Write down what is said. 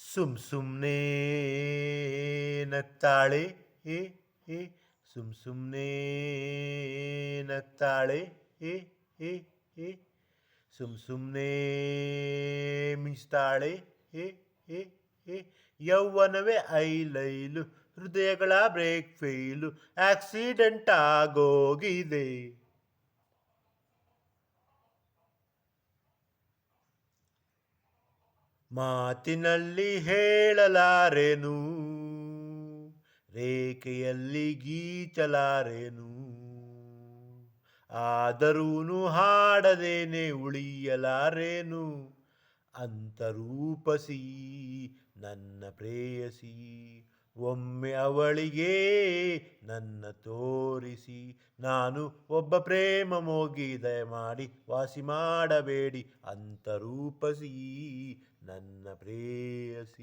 ಸುಮ್ ಸುಮ್ನೆ ನಗ್ತಾಳೆ ಏ ಏ ಸುಮ್ ಸುಮ್ನೆ ನಗ್ತಾಳೆ ಏ ಏ ಏ ಸುಮ್ ಸುಮ್ನೆ ಮಿಂಚ್ತಾಳೆ ಏ ಏ ಏ ಯೌವನವೇ ಐಲೈಲು ಹೃದಯಗಳ ಬ್ರೇಕ್ ಫೇಲು ಆಕ್ಸಿಡೆಂಟ್ ಆಗೋಗಿದೆ. ಮಾತಿನಲ್ಲಿ ಹೇಳಲಾರೆನು, ರೇಖೆಯಲ್ಲಿ ಗೀಚಲಾರೆನು, ಆದರೂನು ಹಾಡದೇನೆ ಉಳಿಯಲಾರೆನು. ಅಂತರೂಪಸಿ ನನ್ನ ಪ್ರೇಯಸಿ, ಒಮ್ಮೆ ಅವಳಿಗೆ ನನ್ನ ತೋರಿಸಿ. ನಾನು ಒಬ್ಬ ಪ್ರೇಮ ಮೋಗಿ, ದಯಮಾಡಿ ವಾಸಿ ಮಾಡಬೇಡಿ. ಅಂತರೂಪಸಿ ನನ್ನ ಪ್ರೇಯಸಿ.